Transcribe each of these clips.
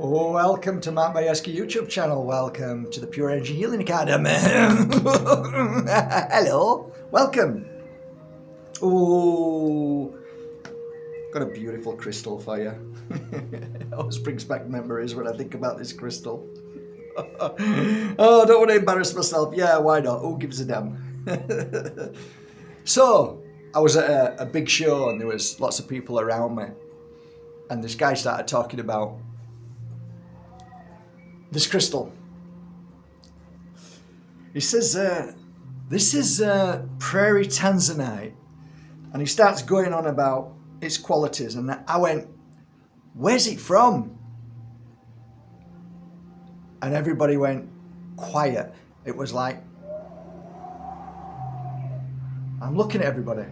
Oh, welcome to Matt Bajerski YouTube channel. Welcome to the Pure Energy Healing Academy. Hello. Welcome. Oh, got a beautiful crystal for you. It always brings back memories when I think about this crystal. Oh, I don't want to embarrass myself. Yeah, why not? Who gives a damn? So, I was at a big show and there was lots of people around me. And this guy started talking about this crystal. He says, this is Prairie Tanzanite. And he starts going on about its qualities. And I went, where's it from? And everybody went quiet. It was like, I'm looking at everybody.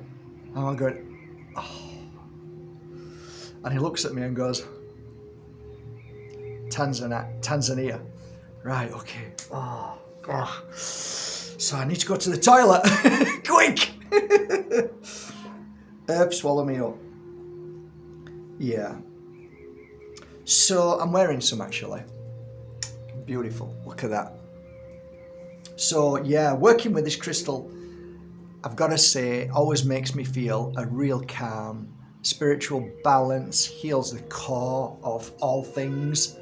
And I'm going, oh. And he looks at me and goes, Tanzania. Right, okay. Oh, God. So I need to go to the toilet. Quick! Herb, swallow me up. Yeah. So I'm wearing some actually. Beautiful. Look at that. So yeah, working with this crystal, I've got to say, always makes me feel a real calm, spiritual balance, heals the core of all things.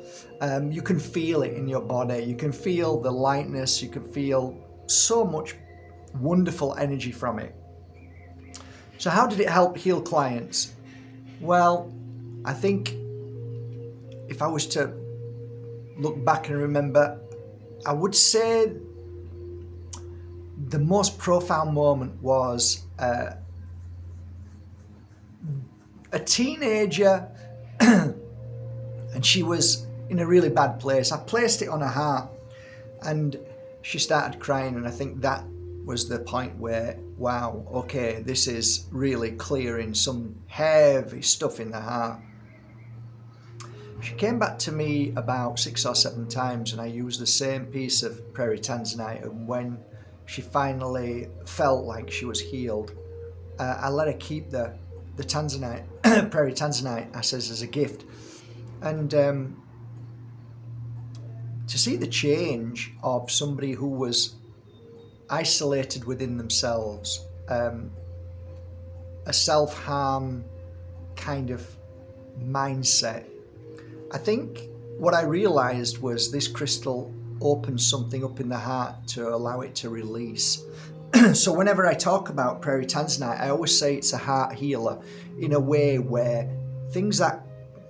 You can feel it in your body. You can feel the lightness. You can feel so much wonderful energy from it. So how did it help heal clients? Well, I think if I was to look back and remember, I would say the most profound moment was a teenager and she was in a really bad place. I placed it on her heart and she started crying, and I think that was the point where, wow, okay, this is really clearing some heavy stuff in the heart. She came back to me about 6 or 7 times and I used the same piece of Prairie Tanzanite, and when she finally felt like she was healed, I let her keep the Tanzanite, Prairie Tanzanite, I says, as a gift. And to see the change of somebody who was isolated within themselves, a self-harm kind of mindset, I think what I realized was this crystal opened something up in the heart to allow it to release. So whenever I talk about Prairie Tanzanite, I always say it's a heart healer in a way where things that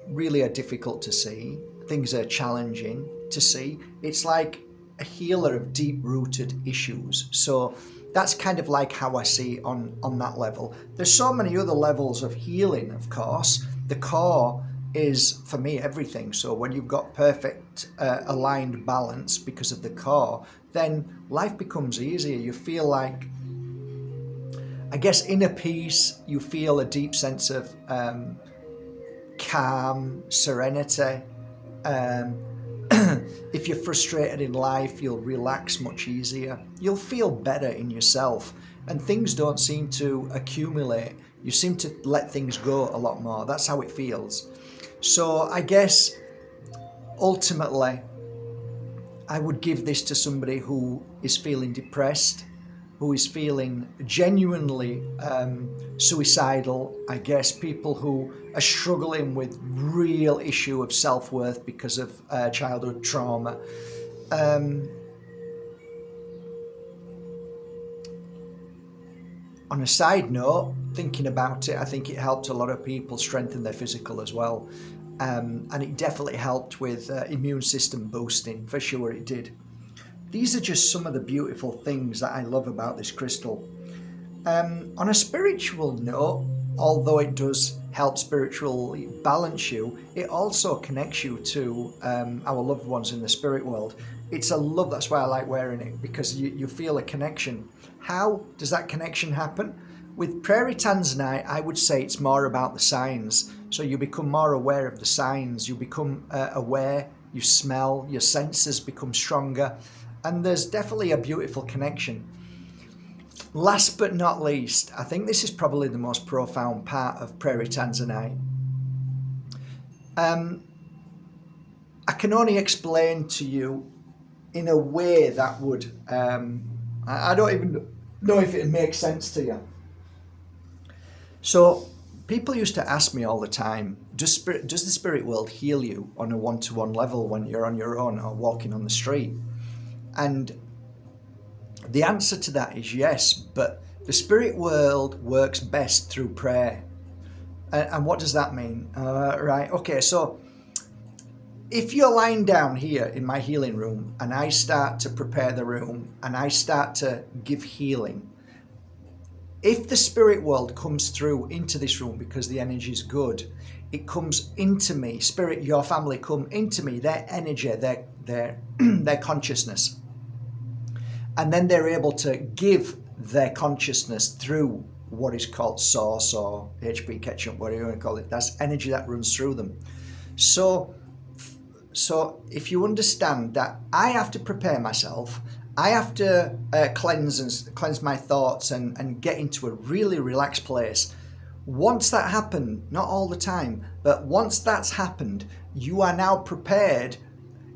really are difficult to see, things are challenging to see, it's like a healer of deep-rooted issues. So that's kind of like how I see it on that level. There's so many other levels of healing, of course. The core is, for me, everything. So when you've got perfect aligned balance because of the core, then life becomes easier. You feel like, I guess, inner peace. You feel a deep sense of calm, serenity. If you're frustrated in life, you'll relax much easier. You'll feel better in yourself, and things don't seem to accumulate. You seem to let things go a lot more. That's how it feels. So I guess ultimately I would give this to somebody who is feeling depressed, who is feeling genuinely suicidal. I guess people who are struggling with real issue of self-worth because of childhood trauma. On a side note, thinking about it, I think it helped a lot of people strengthen their physical as well. And it definitely helped with immune system boosting, for sure it did. These are just some of the beautiful things that I love about this crystal. On a spiritual note, although it does help spiritually balance you, it also connects you to our loved ones in the spirit world. It's a love, that's why I like wearing it, because you feel a connection. How does that connection happen? With Prairie Tanzanite, I would say it's more about the signs. So you become more aware of the signs, you become aware, you smell, your senses become stronger, and there's definitely a beautiful connection. Last but not least, I think this is probably the most profound part of Prairie Tanzanite. I can only explain to you in a way that would, I don't even know if it makes sense to you. So people used to ask me all the time, does the spirit world heal you on a one-to-one level when you're on your own or walking on the street? And the answer to that is yes, but the spirit world works best through prayer. And what does that mean? Right, okay, so if you're lying down here in my healing room and I start to prepare the room and I start to give healing, if the spirit world comes through into this room because the energy is good, it comes into me, spirit, your family come into me, their energy, their consciousness. And then they're able to give their consciousness through what is called source or HP ketchup, whatever you want to call it. That's energy that runs through them. So if you understand that I have to prepare myself, I have to cleanse my thoughts and get into a really relaxed place. Once that happened, not all the time, but once that's happened, you are now prepared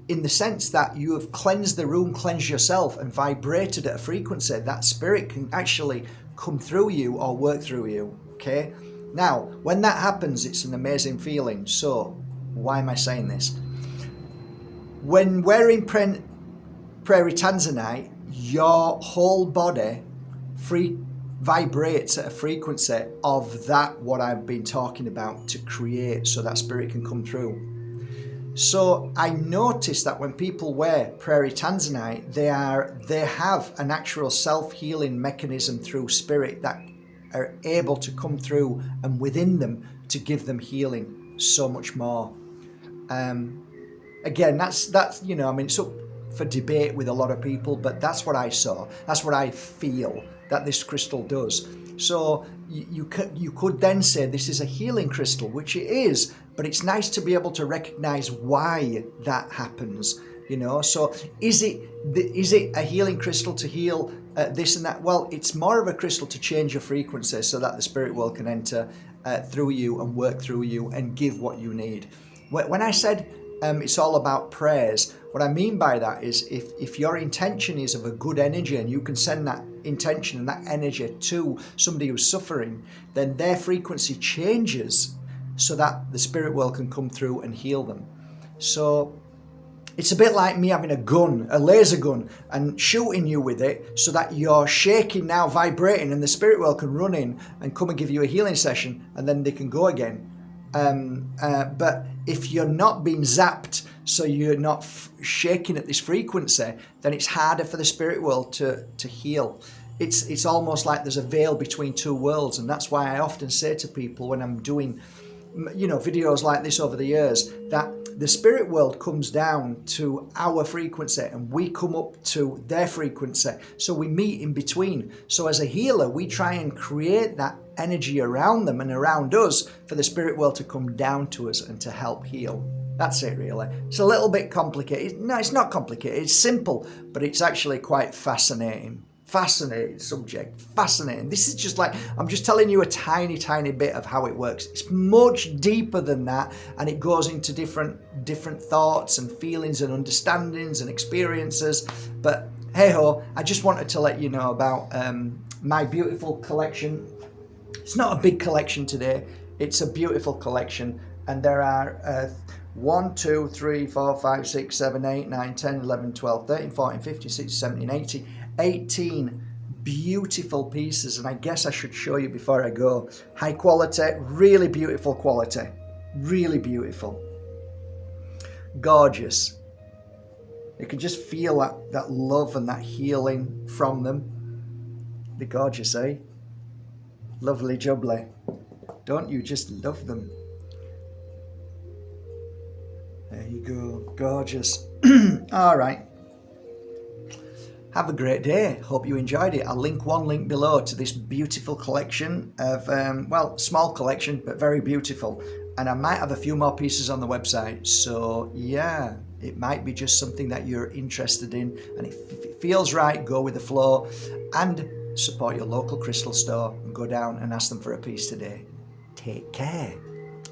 in the sense that you have cleansed the room, cleansed yourself, and vibrated at a frequency that spirit can actually come through you or work through you. Okay? Now, when that happens, it's an amazing feeling. So, why am I saying this? When we're in Prairie, Tanzanite, your whole body vibrates at a frequency of that, what I've been talking about, to create so that spirit can come through. So I noticed that when people wear Prairie Tanzanite, they have a natural self-healing mechanism through spirit that are able to come through and within them to give them healing so much more. Again, that's it's up for debate with a lot of people, but that's what I saw. That's what I feel that this crystal does. So you could then say this is a healing crystal, which it is, but it's nice to be able to recognize why that happens. So is it a healing crystal to heal this and that? Well, it's more of a crystal to change your frequency so that the spirit world can enter through you and work through you and give what you need. When I said it's all about prayers, what I mean by that is if your intention is of a good energy and you can send that intention and that energy to somebody who's suffering, then their frequency changes so that the spirit world can come through and heal them. So it's a bit like me having a laser gun, and shooting you with it so that you're shaking now, vibrating, and the spirit world can run in and come and give you a healing session, and then they can go again. But if you're not being zapped, so you're not shaking at this frequency, then it's harder for the spirit world to heal. It's almost like there's a veil between two worlds, and that's why I often say to people when I'm doing videos like this over the years, that the spirit world comes down to our frequency and we come up to their frequency, so we meet in between. So as a healer, we try and create that energy around them and around us for the spirit world to come down to us and to help heal. That's it, really. It's a little bit complicated. No, it's not complicated. It's simple, but it's actually quite fascinating. Fascinating subject, fascinating. This is just like, I'm just telling you a tiny bit of how it works. It's much deeper than that, and it goes into different thoughts and feelings and understandings and experiences. But hey ho, I just wanted to let you know about my beautiful collection. It's not a big collection today, it's a beautiful collection, and there are 1, 2, 3, 4, 5, 6, 7, 8, 9, 10, 11, 12, 13, 14, 15, 16, 17, 18, 18 beautiful pieces, and I guess I should show you before I go. High quality, really beautiful quality, really beautiful, gorgeous. You can just feel that love and that healing from them. They're gorgeous, eh? Lovely jubbly. Don't you just love them? There you go, gorgeous. All right. Have a great day. Hope you enjoyed it. I'll link one link below to this beautiful collection of, small collection, but very beautiful. And I might have a few more pieces on the website. So yeah, it might be just something that you're interested in. And if it feels right, go with the flow and support your local crystal store and go down and ask them for a piece today. Take care.